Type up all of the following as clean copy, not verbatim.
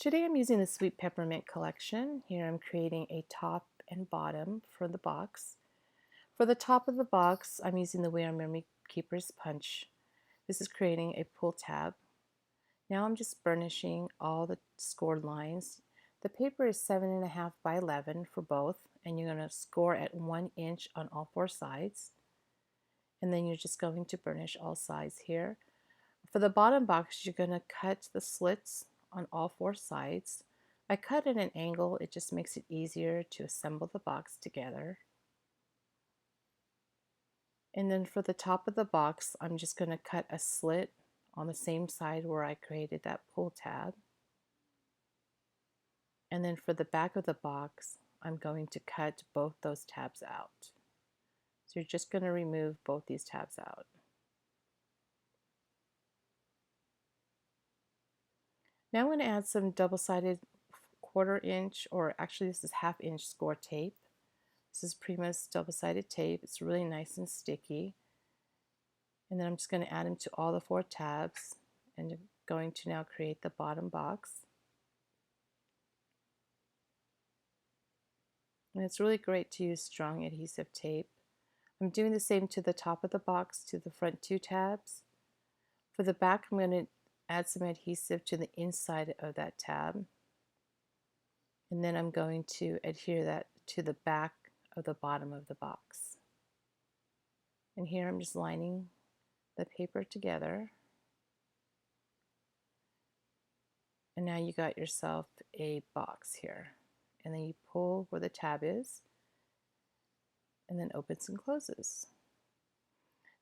Today I'm using the Sweet Peppermint collection. Here I'm creating a top and bottom for the box. For the top of the box, I'm using the We Are Memory Keepers punch. This is creating a pull tab. Now I'm just burnishing all the scored lines. The paper is 7.5 by 11 for both, and you're going to score at 1 inch on all 4 sides. And then you're just going to burnish all sides here. For the bottom box, you're going to cut the slits on all 4 sides. I cut at an angle, it just makes it easier to assemble the box together. And then for the top of the box, I'm just going to cut a slit on the same side where I created that pull tab. And then for the back of the box, I'm going to cut both those tabs out. So you're just going to remove both these tabs out. Now I'm going to add some double-sided 1/4 inch, or actually this is 1/2 inch score tape. This is Prima's double-sided tape. It's really nice and sticky. And then I'm just going to add them to all the 4 tabs, and I'm going to now create the bottom box. And it's really great to use strong adhesive tape. I'm doing the same to the top of the box, to the front 2 tabs. For the back, I'm going to add some adhesive to the inside of that tab. And then I'm going to adhere that to the back of the bottom of the box. And here I'm just lining the paper together. And now you got yourself a box here. And then you pull where the tab is, and then opens and closes.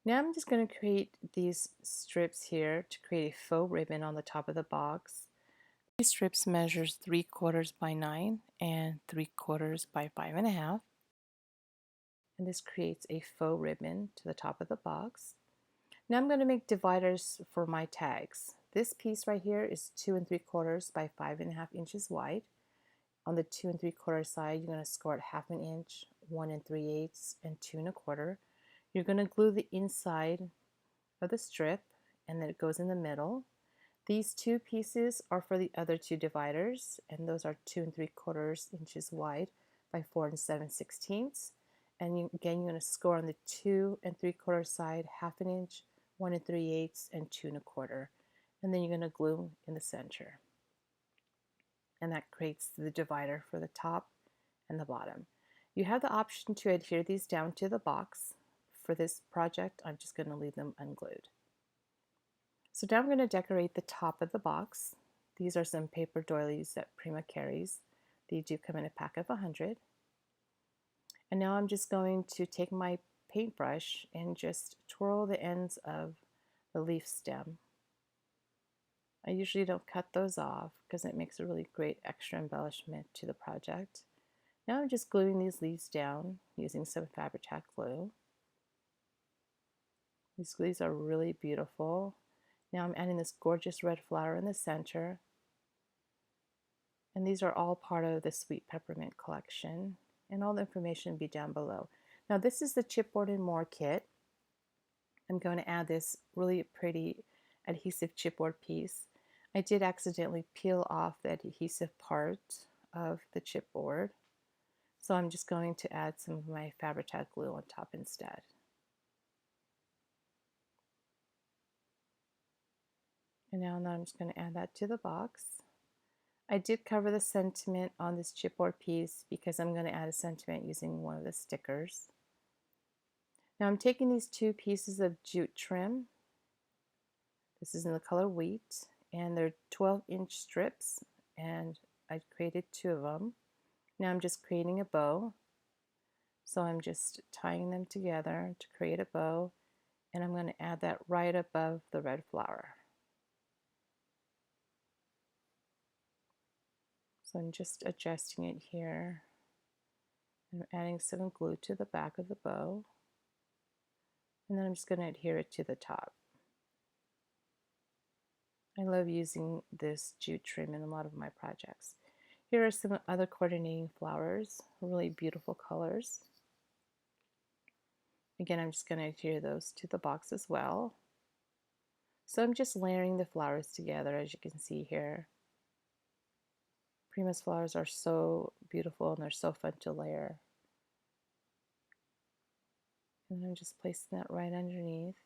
Now I'm just going to create these strips here to create a faux ribbon on the top of the box. These strips measures 3/4 by 9 and 3/4 by 5.5. And this creates a faux ribbon to the top of the box. Now I'm going to make dividers for my tags. This piece right here is 2 3/4 by 5.5 inches wide. On the 2 3/4 side, you're going to score at 1/2 inch, 1 3/8, and 2 1/4. You're going to glue the inside of the strip, and then it goes in the middle. These 2 pieces are for the other 2 dividers, and those are 2 3/4 inches wide by 4 7/16. And again, you're going to score on the 2 3/4 side 1/2 inch, 1 3/8, and 2 1/4. And then you're going to glue in the center. And that creates the divider for the top and the bottom. You have the option to adhere these down to the box. For this project, I'm just going to leave them unglued. So now I'm going to decorate the top of the box. These are some paper doilies that Prima carries. They do come in a pack of 100. And now I'm just going to take my paintbrush and just twirl the ends of the leaf stem. I usually don't cut those off because it makes a really great extra embellishment to the project. Now I'm just gluing these leaves down using some Fabri-Tac glue. These leaves are really beautiful. Now I'm adding this gorgeous red flower in the center. And these are all part of the Sweet Peppermint collection. And all the information will be down below. Now this is the Chipboard More kit. I'm going to add this really pretty adhesive chipboard piece. I did accidentally peel off the adhesive part of the chipboard, so I'm just going to add some of my Fabri-Tac glue on top instead. And now I'm just going to add that to the box. I did cover the sentiment on this chipboard piece because I'm going to add a sentiment using one of the stickers. Now I'm taking these 2 pieces of jute trim. This is in the color wheat, and they're 12-inch strips, and I created 2 of them. Now I'm just creating a bow. So I'm just tying them together to create a bow, and I'm going to add that right above the red flower. So I'm just adjusting it here. I'm adding some glue to the back of the bow, and then I'm just going to adhere it to the top. I love using this jute trim in a lot of my projects. Here are some other coordinating flowers, really beautiful colors. Again, I'm just going to adhere those to the box as well. So I'm just layering the flowers together, as you can see here. Prima's flowers are so beautiful and they're so fun to layer. And I'm just placing that right underneath.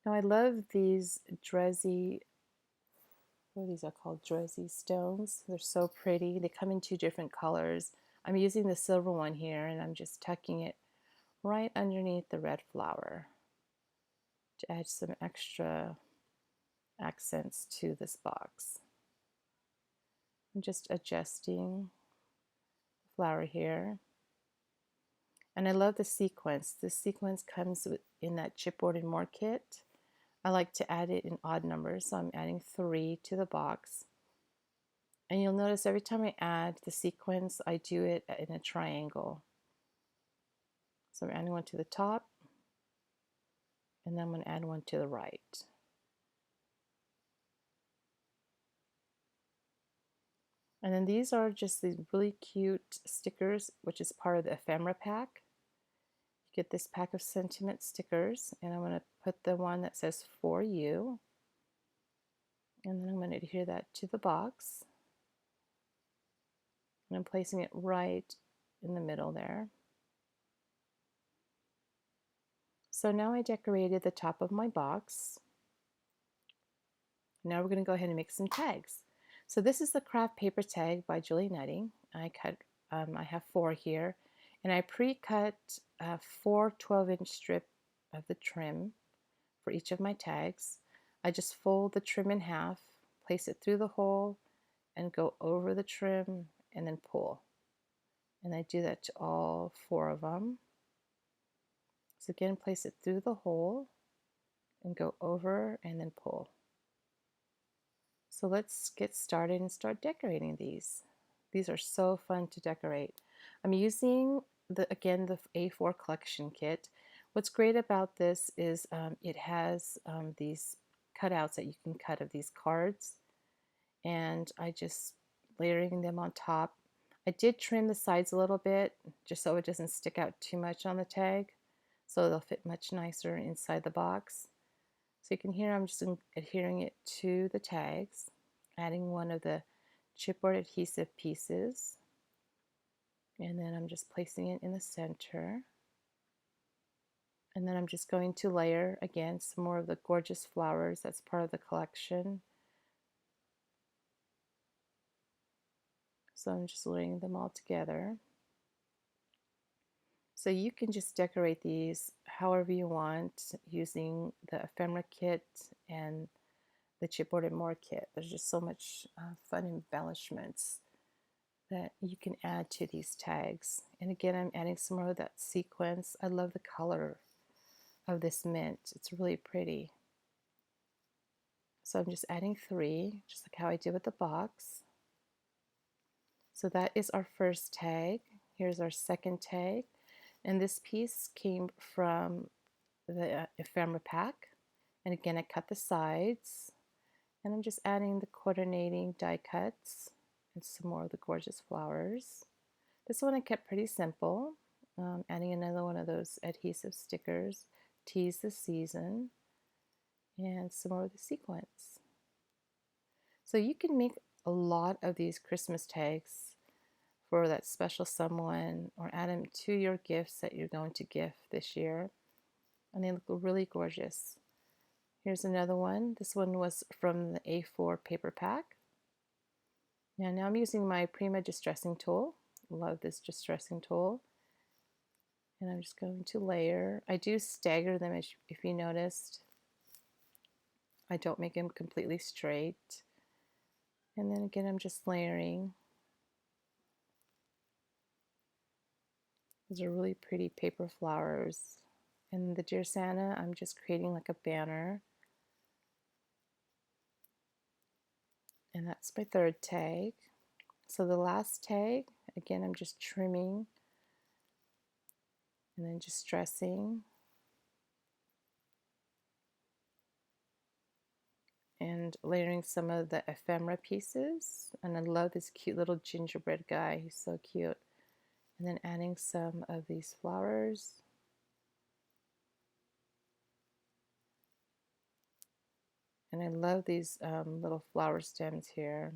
Now I love these Druzy, what are these are called? Druzy Stones. They're so pretty. They come in 2 different colors. I'm using the silver one here and I'm just tucking it right underneath the red flower to add some extra accents to this box. I'm just adjusting the flower here. And I love the sequence. This sequence comes in that Chipboard More kit. I like to add it in odd numbers, so I'm adding 3 to the box. And you'll notice every time I add the sequence, I do it in a triangle. So I'm adding one to the top, and then I'm going to add one to the right. And then these are just these really cute stickers, which is part of the Ephemera pack. You get this pack of sentiment stickers, and I'm going to put the one that says "For You," and then I'm going to adhere that to the box. And I'm placing it right in the middle there. So now I decorated the top of my box. Now we're going to go ahead and make some tags. So this is the Kraft paper tag by Julie Nutting. I have 4 here, and I pre-cut 4 12-inch strip of the trim for each of my tags. I just fold the trim in half, place it through the hole, and go over the trim and then pull. And I do that to all 4 of them. So again, place it through the hole and go over and then pull. So let's get started and start decorating these. These are so fun to decorate. I'm using, the A4 collection kit. What's great about this is it has these cutouts that you can cut of these cards. And I just layering them on top. I did trim the sides a little bit just so it doesn't stick out too much on the tag. So they'll fit much nicer inside the box. So you can hear I'm just adhering it to the tags, adding one of the chipboard adhesive pieces, and then I'm just placing it in the center. And then I'm just going to layer again some more of the gorgeous flowers that's part of the collection. So I'm just layering them all together. So you can just decorate these however you want using the Ephemera kit and the Chipboard More kit. There's just so much fun embellishments that you can add to these tags. And again, I'm adding some more of that sequence. I love the color of this mint. It's really pretty. So I'm just adding 3, just like how I did with the box. So that is our first tag. Here's our second tag. And this piece came from the Ephemera pack. And again, I cut the sides. And I'm just adding the coordinating die cuts and some more of the gorgeous flowers. This one I kept pretty simple. Adding another one of those adhesive stickers, Tease the Season, and some more of the sequence. So you can make a lot of these Christmas tags for that special someone, or add them to your gifts that you're going to gift this year. And they look really gorgeous. Here's another one. This one was from the A4 paper pack. Now I'm using my Prima distressing tool. Love this distressing tool. And I'm just going to layer. I do stagger them, if you noticed. I don't make them completely straight. And then again, I'm just layering. These are really pretty paper flowers. And the Dear Santa, I'm just creating like a banner. And that's my third tag. So the last tag, again, I'm just trimming and then just distressing. And layering some of the ephemera pieces. And I love this cute little gingerbread guy. He's so cute. And then adding some of these flowers. And I love these little flower stems here.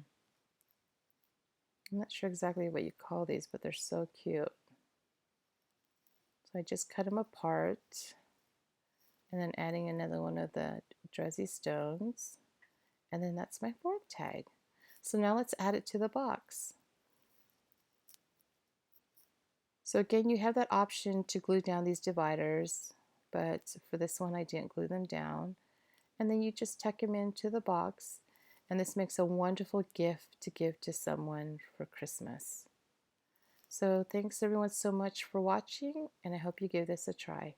I'm not sure exactly what you call these, but they're so cute. So I just cut them apart, and then adding another one of the Druzy Stones, and then that's my fourth tag. So now let's add it to the box. So again, you have that option to glue down these dividers, but for this one I didn't glue them down. And then you just tuck them into the box, and this makes a wonderful gift to give to someone for Christmas. So thanks everyone so much for watching, and I hope you give this a try.